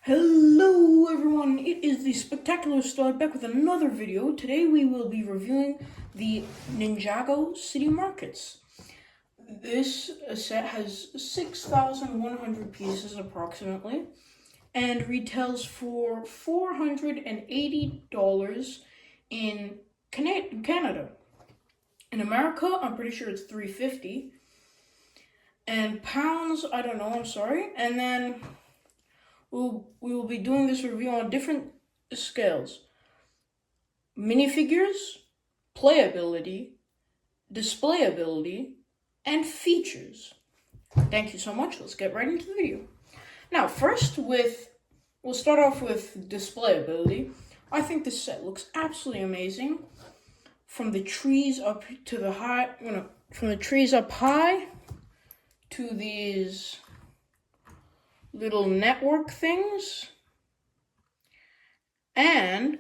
Hello everyone, it is the Spectacular Stud back with another video. Today we will be reviewing the Ninjago City Markets. This set has 6,100 pieces approximately and retails for $480 in Canada. In America, I'm pretty sure it's $350. And pounds, I don't know, I'm sorry. And then we will be doing this review on different scales: minifigures, playability, displayability, and features. Thank you so much. Let's get right into the video. Now, we'll start off with displayability. I think this set looks absolutely amazing. From the trees up to the high, from the trees up high to these little network things, and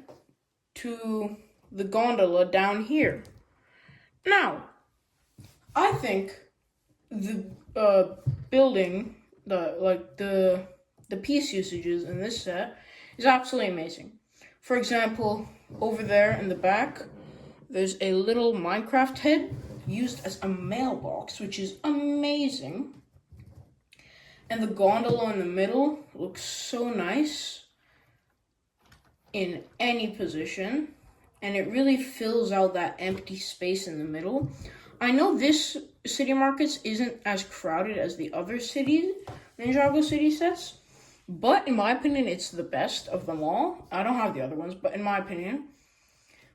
to the gondola down here. Now, I think the building, the piece usages in this set is absolutely amazing. For example, over there in the back, there's a little Minecraft head used as a mailbox, which is amazing. And the gondola in the middle looks so nice in any position, and it really fills out that empty space in the middle. I know this City Markets isn't as crowded as the other Ninjago City sets, but in my opinion, it's the best of them all. I don't have the other ones, but in my opinion,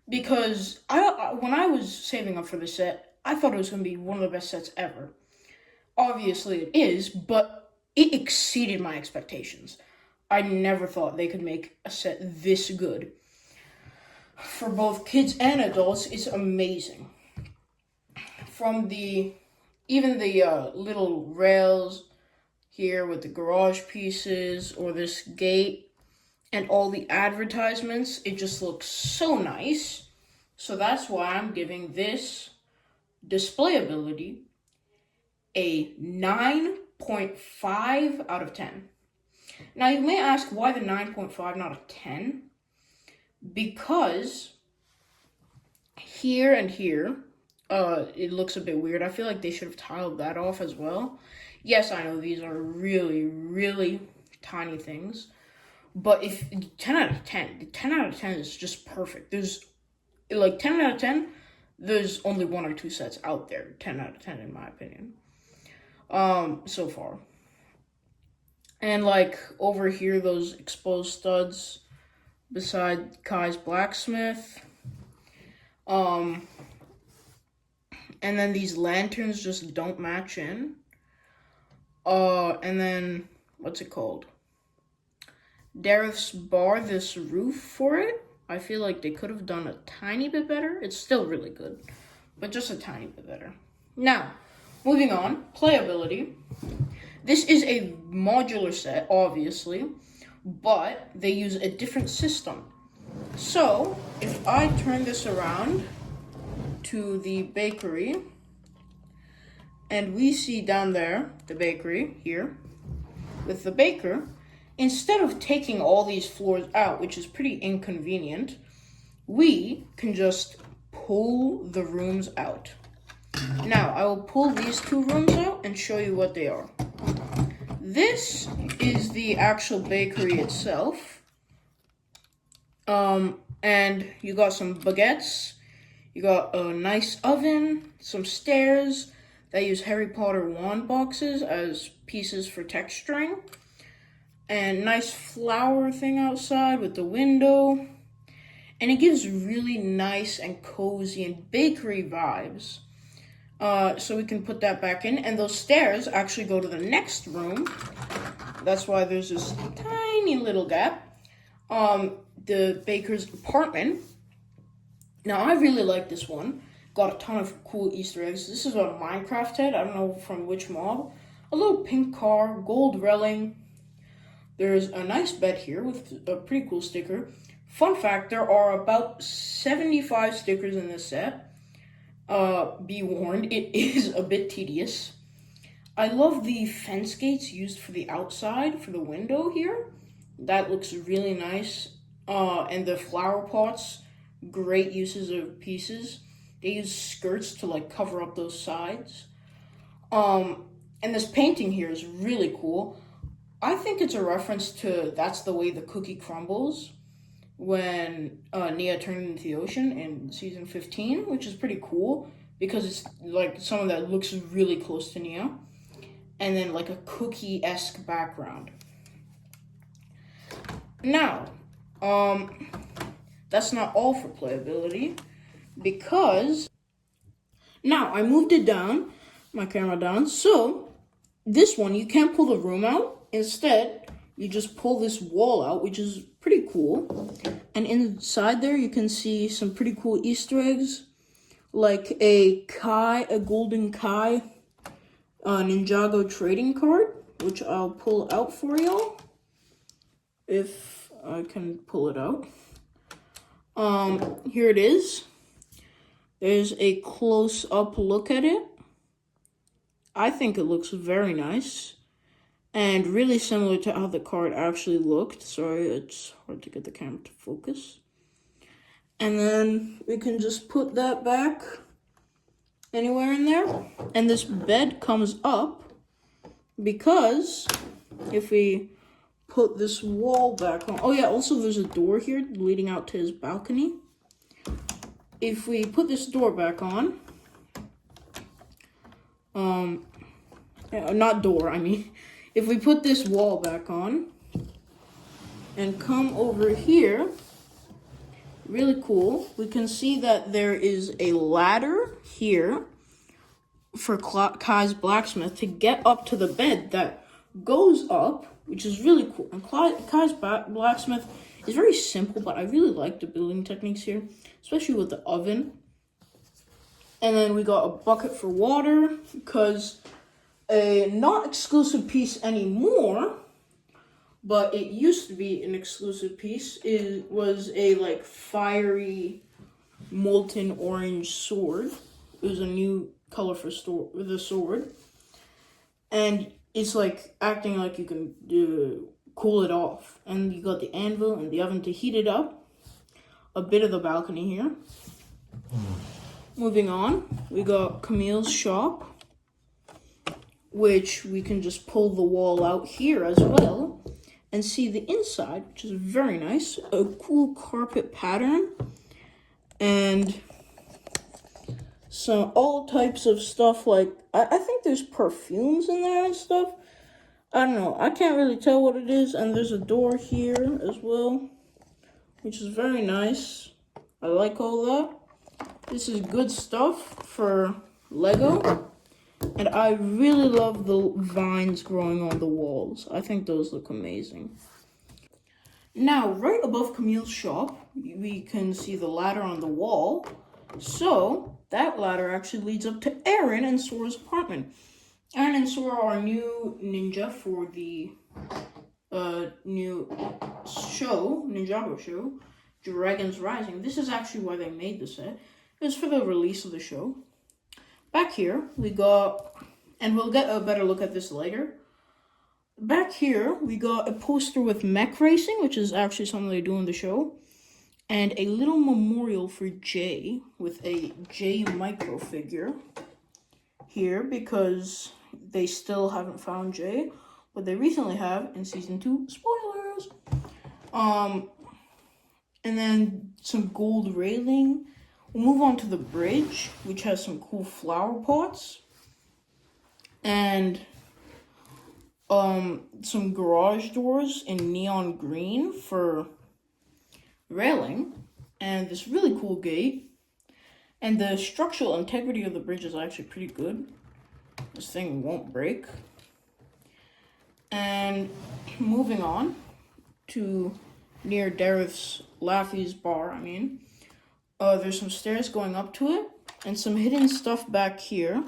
because when I was saving up for this set, I thought it was going to be one of the best sets ever. Obviously, it is, but it exceeded my expectations. I never thought they could make a set this good. For both kids and adults, it's amazing. From the little rails here with the garage pieces, or this gate, and all the advertisements, it just looks so nice. So that's why I'm giving this displayability a 9.5 out of 10. Now you may ask, why the 9.5 not a 10? Because here and here, it looks a bit weird. I feel like they should have tiled that off as well. Yes, I know these are really, really tiny things, but if 10 out of 10, the 10 out of 10 is just perfect. There's 10 out of 10, there's only one or two sets out there 10 out of 10 in my opinion. So far. And over here, those exposed studs beside Kai's blacksmith. And then these lanterns just don't match in. And then, what's it called? Dareth's bar, this roof for it. I feel like they could have done a tiny bit better. It's still really good, but just a tiny bit better. Now, moving on, playability. This is a modular set, obviously, but they use a different system. So, if I turn this around to the bakery, and we see down there, the bakery here, with the baker, instead of taking all these floors out, which is pretty inconvenient, we can just pull the rooms out. Now, I will pull these two rooms out and show you what they are. This is the actual bakery itself. And you got some baguettes, you got a nice oven, some stairs that use Harry Potter wand boxes as pieces for texturing, and nice flower thing outside with the window. And it gives really nice and cozy and bakery vibes. So we can put that back in, and those stairs actually go to the next room. That's why there's this tiny little gap. The baker's apartment. Now, I really like this one. Got a ton of cool Easter eggs. This is a Minecraft head. I don't know from which mob. A little pink car, gold railing. There's a nice bed here with a pretty cool sticker. Fun fact, there are about 75 stickers in this set. Be warned, it is a bit tedious. I love the fence gates used for the outside, for the window here. That looks really nice. And the flower pots, great uses of pieces. They use skirts to like cover up those sides. And this painting here is really cool. I think it's a reference to That's the Way the Cookie Crumbles when Nia turned into the ocean in season 15, which is pretty cool because it's like someone that looks really close to Nia. And then like a cookie-esque background. Now, that's not all for playability because now I moved it down, my camera down, so this one you can't pull the room out. Instead, you just pull this wall out, which is pretty cool. And inside there you can see some pretty cool Easter eggs, like a golden Kai Ninjago trading card, which I'll pull out for y'all if I can pull it out. Here it is. There's a close-up look at it. I think it looks very nice and really similar to how the card actually looked. Sorry, it's hard to get the camera to focus. And then we can just put that back anywhere in there. And this bed comes up because if we put this wall back on, oh yeah, also there's a door here leading out to his balcony. If we put this door back on, not door, I mean, if we put this wall back on and come over here, really cool, we can see that there is a ladder here for Kai's blacksmith to get up to the bed that goes up, which is really cool. And Kai's blacksmith is very simple, but I really like the building techniques here, especially with the oven. And then we got a bucket for water, because a not exclusive piece anymore, but it used to be an exclusive piece, was a like fiery molten orange sword. It was a new color for the sword. And it's like acting like you can cool it off. And you got the anvil and the oven to heat it up. A bit of the balcony here. Moving on, we got Camille's shop, which we can just pull the wall out here as well and see the inside, which is very nice. A cool carpet pattern and all types of stuff, like I think there's perfumes in there and stuff. I don't know, I can't really tell what it is. And there's a door here as well, which is very nice. I like all that. This is good stuff for Lego. And I really love the vines growing on the walls. I think those look amazing. Now, right above Camille's shop, we can see the ladder on the wall. So, that ladder actually leads up to Aaron and Sora's apartment. Aaron and Sora are new ninja for the new show, Ninjago show, Dragons Rising. This is actually why they made the set. It was for the release of the show. Back here, we got, and we'll get a better look at this later. Back here, we got a poster with mech racing, which is actually something they do in the show. And a little memorial for Jay, with a Jay micro figure here, because they still haven't found Jay, but they recently have in season 2. Spoilers! And then some gold railing. We'll move on to the bridge, which has some cool flower pots. And some garage doors in neon green for railing. And this really cool gate. And the structural integrity of the bridge is actually pretty good. This thing won't break. And moving on to near Dareth's Laffy's bar, there's some stairs going up to it, and some hidden stuff back here.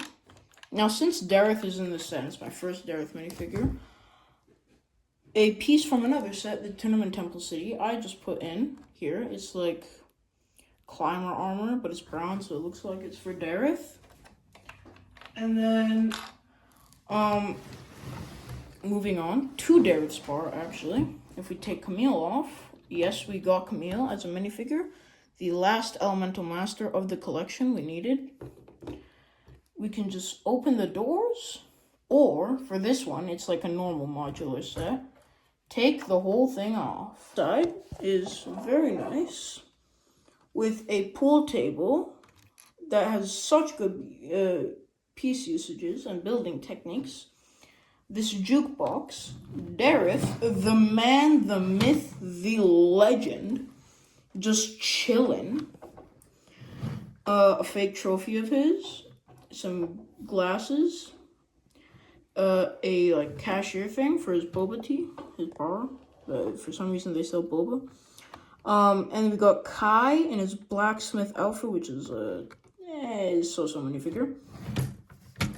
Now, since Dareth is in the set, it's my first Dareth minifigure, a piece from another set, the Tournament Temple City, I just put in here. It's like climber armor, but it's brown, so it looks like it's for Dareth. And then, moving on to Dareth's bar, actually. If we take Camille off, yes, we got Camille as a minifigure. The last elemental master of the collection we needed. We can just open the doors, or for this one, it's like a normal modular set. Take the whole thing off. Side is very nice with a pool table that has such good piece usages and building techniques. This jukebox, Dareth, the man, the myth, the legend, just chilling. A fake trophy of his, some glasses, a like cashier thing for his boba tea, his bar. For some reason they sell boba. And we got Kai in his blacksmith outfit, which is so minifigure.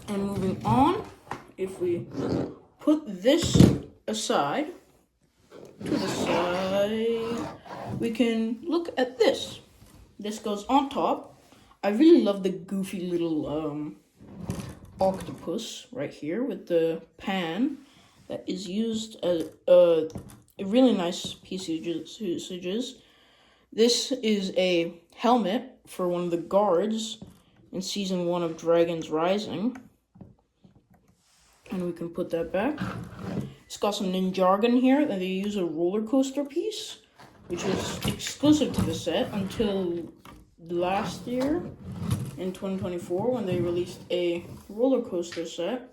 And moving on, if we put this aside, to the side, we can look at this. This goes on top. I really love the goofy little octopus right here with the pan that is used as a really nice piece of usages. This is a helmet for one of the guards in season 1 of Dragon's Rising. And we can put that back. It's got some NINJAGO in here, and they use a roller coaster piece, which was exclusive to the set until last year in 2024 when they released a roller coaster set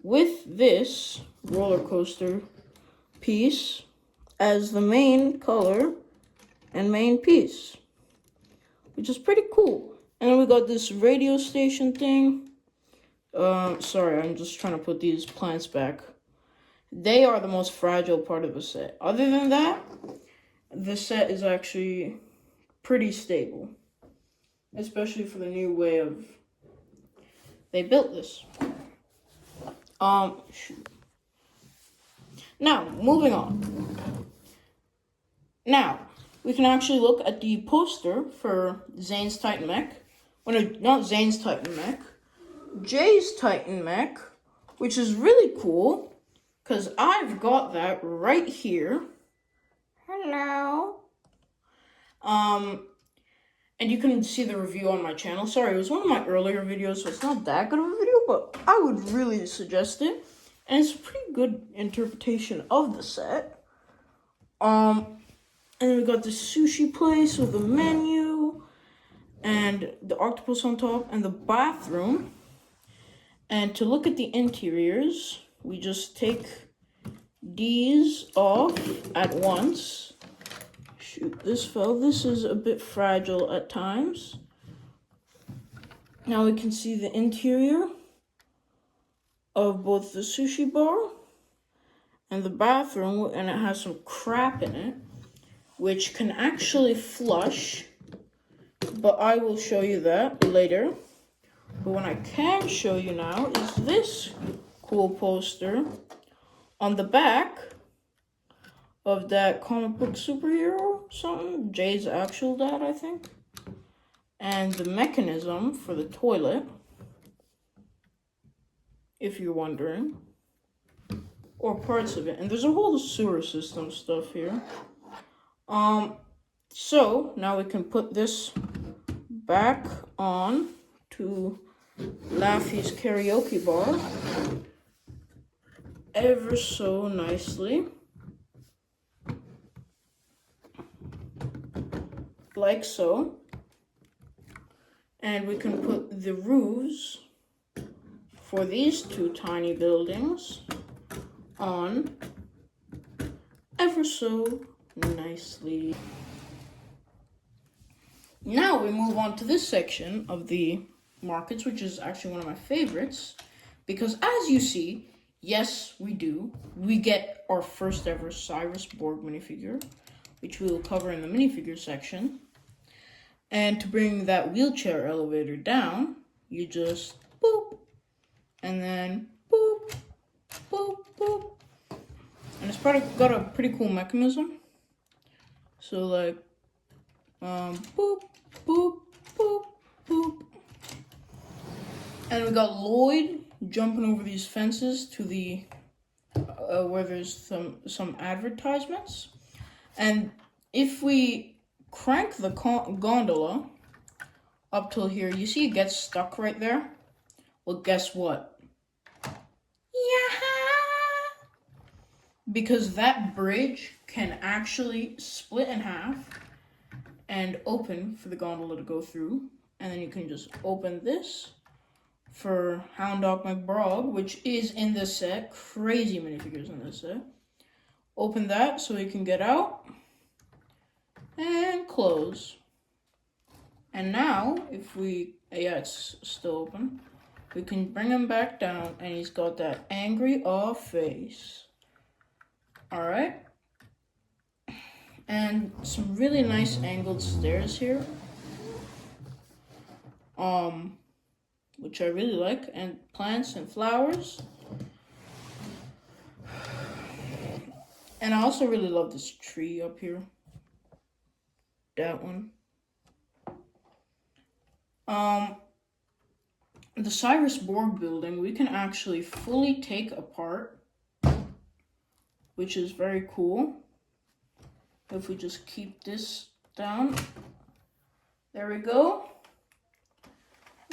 with this roller coaster piece as the main color and main piece, which is pretty cool. And then we got this radio station thing. Sorry, I'm just trying to put these plants back. They are the most fragile part of the set. Other than that, the set is actually pretty stable. Especially for the new way of they built this. Shoot. Now, moving on. Now, we can actually look at the poster for Zane's Titan Mech. Well, no, not Zane's Titan Mech. Jay's Titan Mech, which is really cool, because I've got that right here. Hello. And you can see the review on my channel. Sorry, it was one of my earlier videos, so it's not that good of a video, but I would really suggest it. And it's a pretty good interpretation of the set. And then we got the sushi place with the menu, and the octopus on top, and the bathroom. And to look at the interiors, we just take these off at once. Shoot, this fell. This is a bit fragile at times. Now we can see the interior of both the sushi bar and the bathroom, and it has some crap in it, which can actually flush, but I will show you that later. But what I can show you now is this cool poster on the back of that comic book superhero, something, Jay's actual dad, I think. And the mechanism for the toilet, if you're wondering, or parts of it. And there's a whole sewer system stuff here. So now we can put this back on to Laffy's karaoke bar ever so nicely, like so. And we can put the roofs for these two tiny buildings on ever so nicely. Now we move on to this section of the markets, which is actually one of my favorites, because as you see, yes, we do. We get our first ever Cyrus Borg minifigure, which we will cover in the minifigure section. And to bring that wheelchair elevator down, you just boop, and then boop, boop, boop. And it's got a pretty cool mechanism. So like, boop, boop, boop, boop. And we got Lloyd jumping over these fences to the where there's some advertisements. And if we crank the gondola up till here, you see it gets stuck right there? Well, guess what? Yeah! Because that bridge can actually split in half and open for the gondola to go through. And then you can just open this for Hound Dog McBrog, which is in this set. Crazy minifigures in this set. Open that so he can get out. And close. And now, if we, yeah, it's still open. We can bring him back down, and he's got that angry off face. Alright. And some really nice angled stairs here. Which I really like, and plants and flowers. And I also really love this tree up here. That one. The Cyrus Borg building, we can actually fully take apart, which is very cool. If we just keep this down. There we go.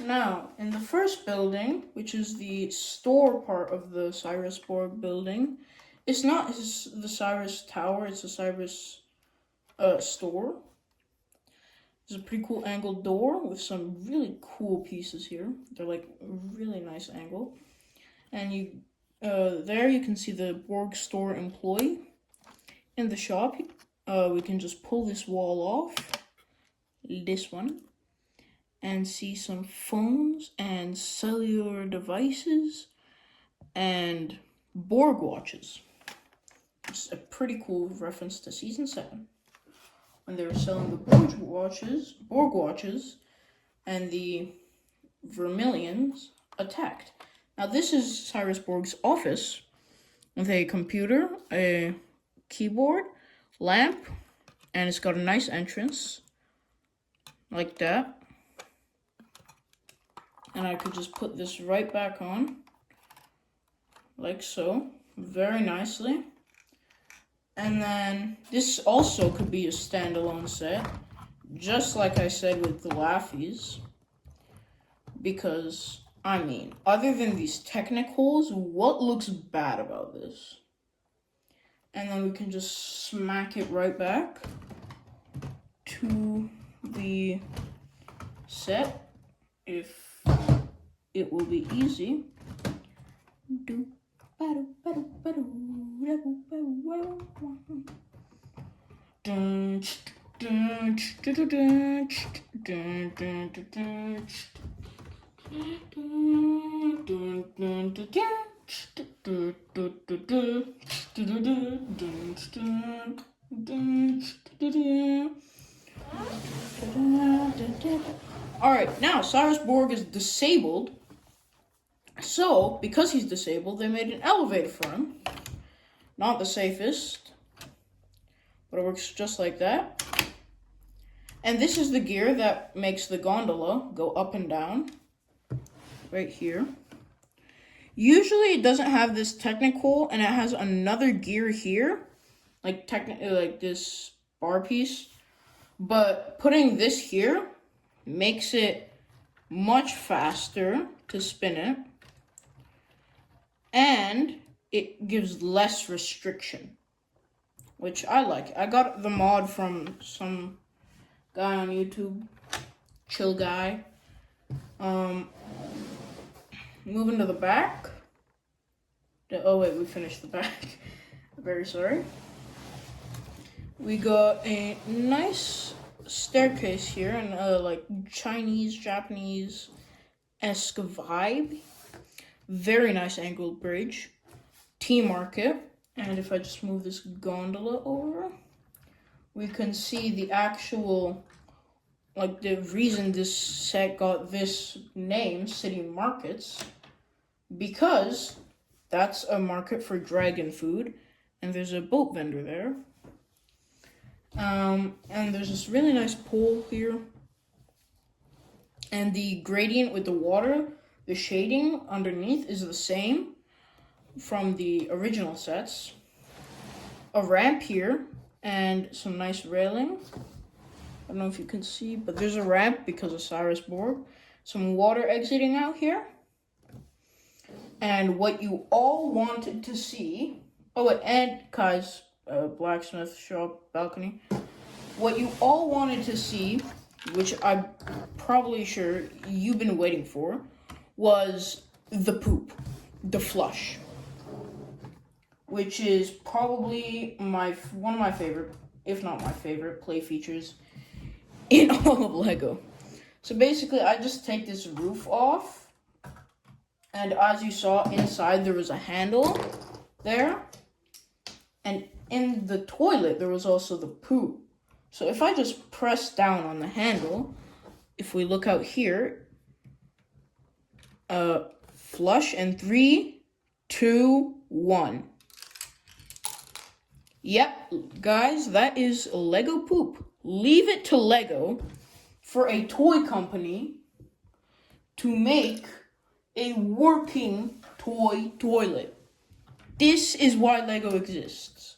Now, in the first building, which is the store part of the Cyrus Borg building, it's not the Cyrus Tower, it's the Cyrus store. There's a pretty cool angled door with some really cool pieces here. They're like really nice angle. And you there you can see the Borg store employee. In the shop, we can just pull this wall off, this one, and see some phones and cellular devices and Borg watches. It's a pretty cool reference to season 7 when they were selling the Borg watches, and the Vermilions attacked. Now this is Cyrus Borg's office with a computer, a keyboard, lamp, and it's got a nice entrance like that. And I could just put this right back on, like so, very nicely. And then this also could be a standalone set, just like I said with the Laffies. Because, I mean, other than these technicals, what looks bad about this? And then we can just smack it right back to the set, if it will be easy. Alright, now Cyrus Borg is disabled. So, because he's disabled, they made an elevator for him. Not the safest, but it works just like that. And this is the gear that makes the gondola go up and down. Right here. Usually it doesn't have this technical, and it has another gear here. Like this bar piece. But putting this here makes it much faster to spin it. And it gives less restriction, which I like. I got the mod from some guy on YouTube, chill guy. Moving to the back. Oh wait, we finished the back. Very sorry. We got a nice staircase here, and like Chinese, Japanese-esque vibe. Very nice angled bridge. T-market. And if I just move this gondola over, we can see the actual, like the reason this set got this name, City Markets, because that's a market for dragon food, and there's a boat vendor there. And there's this really nice pool here. And the gradient with the water, the shading underneath is the same. from the original sets. A ramp here and some nice railing. I don't know if you can see, but there's a ramp because of Cyrus Borg. Some water exiting out here. And what you all wanted to see... Oh, and Kai's blacksmith shop balcony. What you all wanted to see, which I'm probably sure you've been waiting for, was the poop, the flush, which is probably one of my favorite, if not my favorite, play features in all of LEGO. So basically, I just take this roof off, and as you saw inside, there was a handle there, and in the toilet, there was also the poo. So if I just press down on the handle, if we look out here, flush, and 3, 2, 1. Yep, guys, that is LEGO poop. Leave it to LEGO for a toy company to make a working toy toilet. This is why LEGO exists.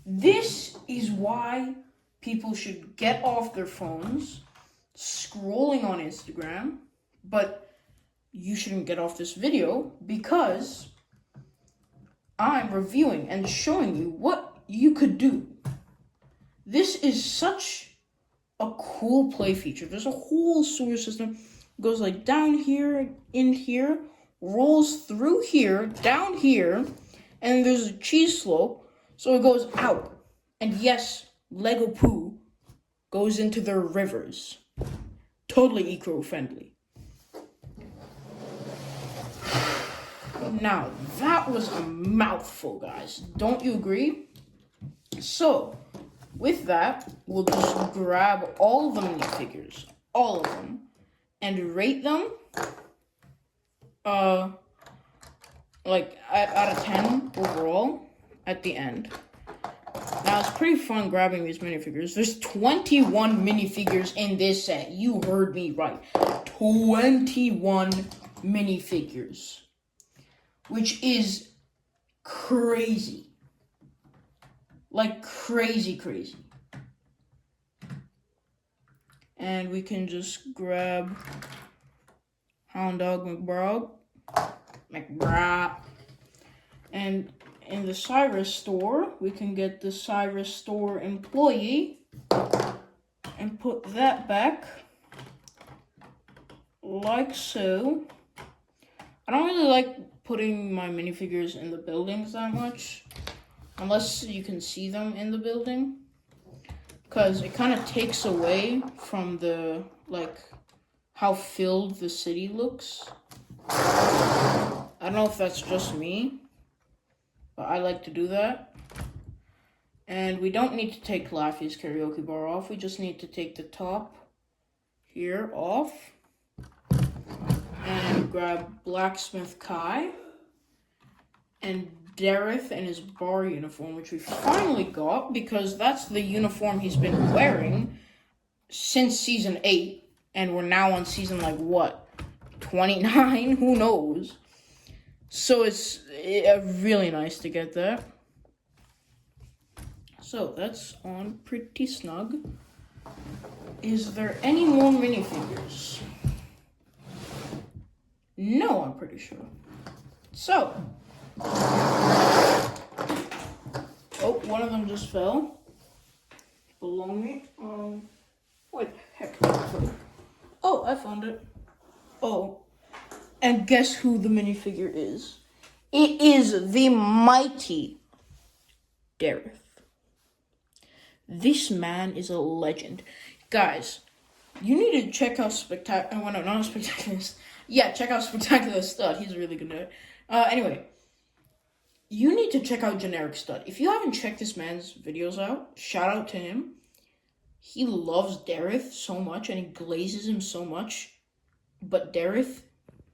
This is why people should get off their phones, scrolling on Instagram, but you shouldn't get off this video because I'm reviewing and showing you what you could do. This is such a cool play feature. There's a whole sewer system. It goes like down here, in here, rolls through here, down here, and there's a cheese slope, so it goes out. And yes, LEGO poo goes into their rivers. Totally eco-friendly. Now, that was a mouthful, guys. Don't you agree? So, with that, we'll just grab all of the minifigures, all of them, and rate them, like, out of 10 overall at the end. Now, it's pretty fun grabbing these minifigures. There's 21 minifigures in this set. You heard me right. 21 minifigures. Which is crazy. Like, crazy. And we can just grab Hound Dog McBride. And in the Cyrus store, we can get the Cyrus store employee and put that back like so. I don't really like putting my minifigures in the buildings that much, unless you can see them in the building, because it kind of takes away from the, like, how filled the city looks. I don't know if that's just me, but I like to do that. And we don't need to take Laffy's karaoke bar off. We just need to take the top here off. And grab Blacksmith Kai. And Dareth in his bar uniform, which we finally got, because that's the uniform he's been wearing since Season 8. And we're now on Season, like, what? 29? Who knows? So it's really nice to get that. So that's on pretty snug. Is there any more minifigures? No, I'm pretty sure. So. Oh, one of them just fell. Below me. What the heck? Oh, I found it. Oh. And guess who the minifigure is? It is the mighty Dareth. This man is a legend. Guys, you need to check out Spectacular... Oh, no, not Spectacular... Yeah, check out Spectacular Stud. He's really good at it. Anyway. You need to check out Generic Stud. If you haven't checked this man's videos out, shout out to him. He loves Dareth so much, and he glazes him so much. But Dareth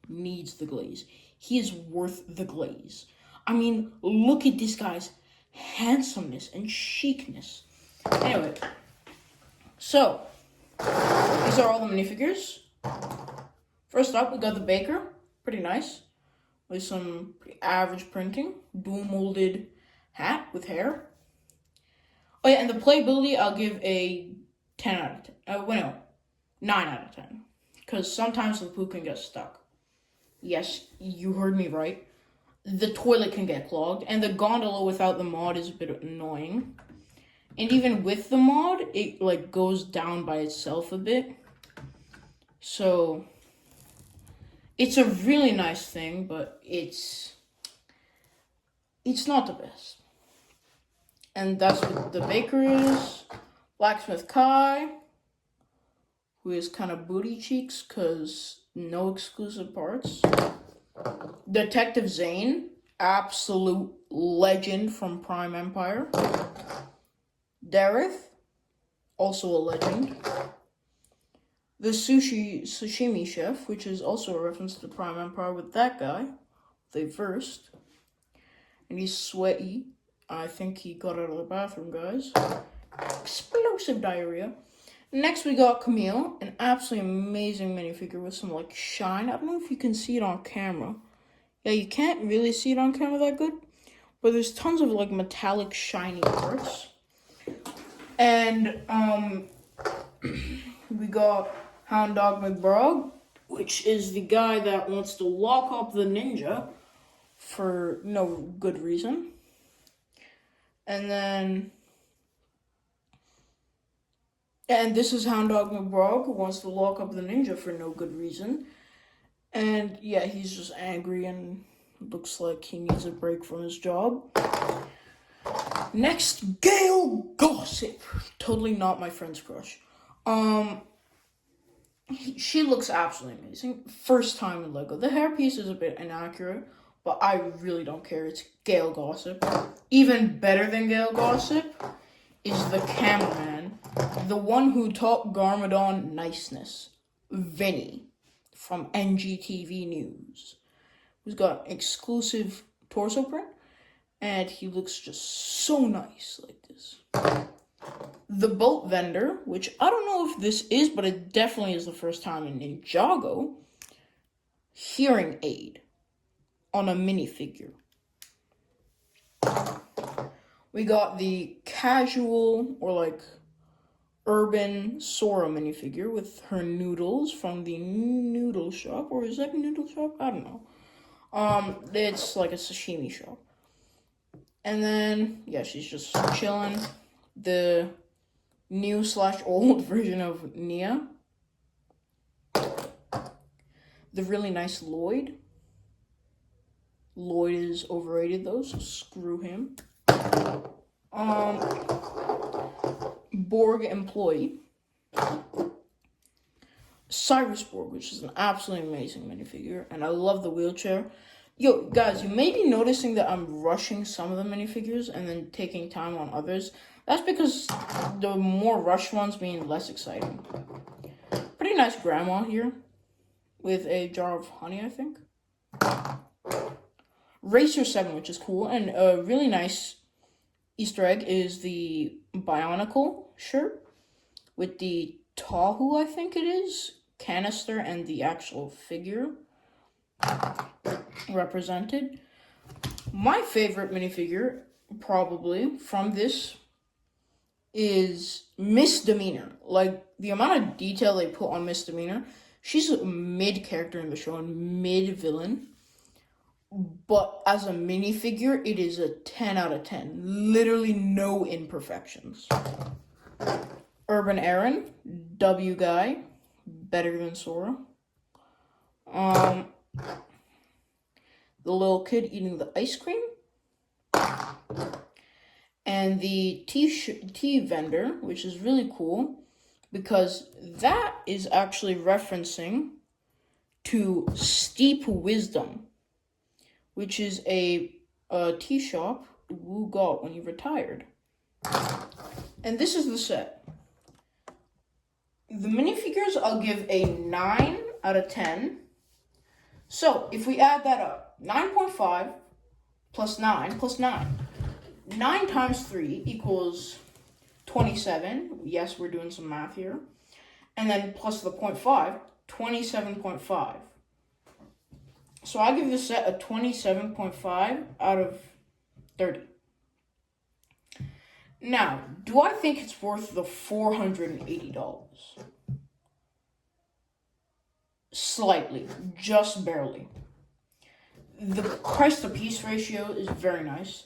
needs the glaze. He is worth the glaze. I mean, look at this guy's handsomeness and chicness. Anyway, so these are all the minifigures. First up, we got the Baker. Pretty nice. with some pretty average printing. Dual molded hat with hair. Oh yeah, and the playability, I'll give a 10 out of 10. No, 9 out of 10. Because sometimes the poo can get stuck. Yes, you heard me right. The toilet can get clogged, and the gondola without the mod is a bit annoying. And even with the mod, it like goes down by itself a bit. So it's a really nice thing, but it's not the best. And that's what the baker is. Blacksmith Kai, who is kind of booty cheeks because no exclusive parts. Detective Zane, absolute legend from Prime Empire. Dareth, also a legend. The sashimi chef, which is also a reference to Prime Empire with that guy. They versed. And he's sweaty. I think he got out of the bathroom, guys. Explosive diarrhea. Next, we got Camille, an absolutely amazing minifigure with some like shine. I don't know if you can see it on camera. Yeah, you can't really see it on camera that good, but there's tons of like metallic shiny parts. And we got Hound Dog McBrog, which is the guy that wants to lock up the ninja for no good reason. And this is Hound Dog McBrog, who wants to lock up the ninja for no good reason. And yeah, he's just angry and looks like he needs a break from his job. Next, Gail Gossip. Totally not my friend's crush. She looks absolutely amazing. First time in LEGO. The hairpiece is a bit inaccurate, but I really don't care. It's Gail Gossip. Even better than Gail Gossip is the cameraman. The one who taught Garmadon niceness. Vinny from NGTV News. Who's got exclusive torso print. And he looks just so nice like this. The boat vendor, which I don't know if this is, but it definitely is the first time in Ninjago. Hearing aid on a minifigure. We got the casual or like urban Sora minifigure with her noodles from the noodle shop. Or is that a noodle shop? I don't know. It's like a sashimi shop. And then, yeah, she's just chilling. The new/old version of Nia. The really nice Lloyd. Lloyd is overrated though, so screw him. Borg employee. Cyrus Borg, which is an absolutely amazing minifigure, and I love the wheelchair. Yo, guys, you may be noticing that I'm rushing some of the minifigures and then taking time on others. That's because the more rushed ones mean less exciting. Pretty nice grandma here with a jar of honey, I think. Racer 7, which is cool, and a really nice Easter egg is the Bionicle shirt with the Tahu, I think it is, canister and the actual figure represented. My favorite minifigure, probably, from this is Misdemeanor. Like, the amount of detail they put on Misdemeanor. She's a mid-character in the show and mid-villain. But as a minifigure, it is a 10 out of 10. Literally no imperfections. Urban Aaron, W guy, better than Sora. The little kid eating the ice cream. And the tea vendor, which is really cool, because that is actually referencing to Steep Wisdom, which is a tea shop Wu got when he retired. And this is the set. The minifigures I'll give a 9 out of 10. So, if we add that up, 9.5 plus 9 plus 9. 9 times 3 equals 27. Yes, we're doing some math here. And then plus the 0.5, 27.5. So I give this set a 27.5 out of 30. Now, do I think it's worth the $480? Slightly, just barely. The price to piece ratio is very nice.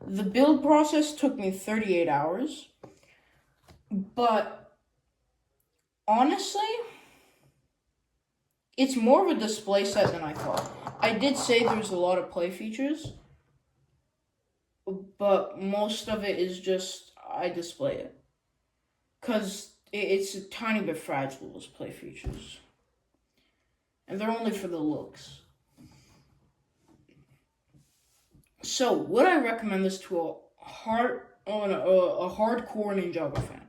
The build process took me 38 hours. But honestly, it's more of a display set than I thought. I did say there's a lot of play features, but most of it is just I display it. Because it's a tiny bit fragile, those play features. And they're only for the looks. So, would I recommend this to a hardcore Ninjago fan?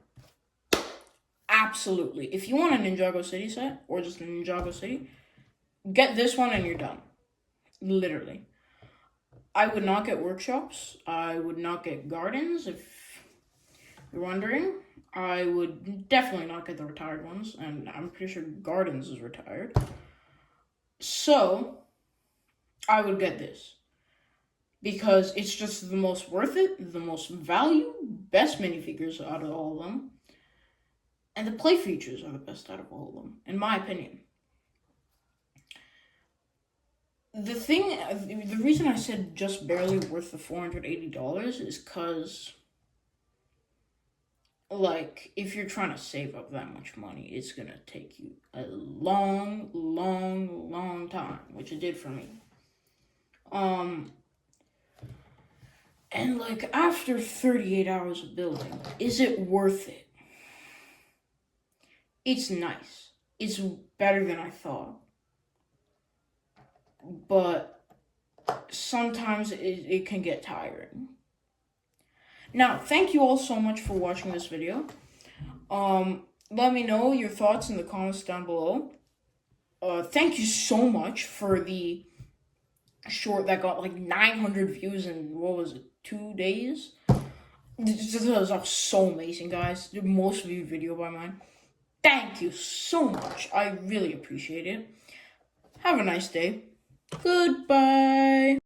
Absolutely. If you want a Ninjago City set, or just a Ninjago City, get this one and you're done. Literally. I would not get workshops. I would not get gardens, if you're wondering. I would definitely not get the retired ones, and I'm pretty sure gardens is retired. So, I would get this. Because it's just the most worth it, the most value, best minifigures out of all of them. And the play features are the best out of all of them, in my opinion. The reason I said just barely worth the $480 is because, like, if you're trying to save up that much money, it's gonna take you a long, long, long time, which it did for me. And, like, after 38 hours of building, is it worth it? It's nice. It's better than I thought. But sometimes it can get tiring. Now, thank you all so much for watching this video. Let me know your thoughts in the comments down below. Thank you so much for the short that got like 900 views in, what was it, 2 days? This was so amazing, guys. The most viewed video by mine. Thank you so much. I really appreciate it. Have a nice day. Goodbye.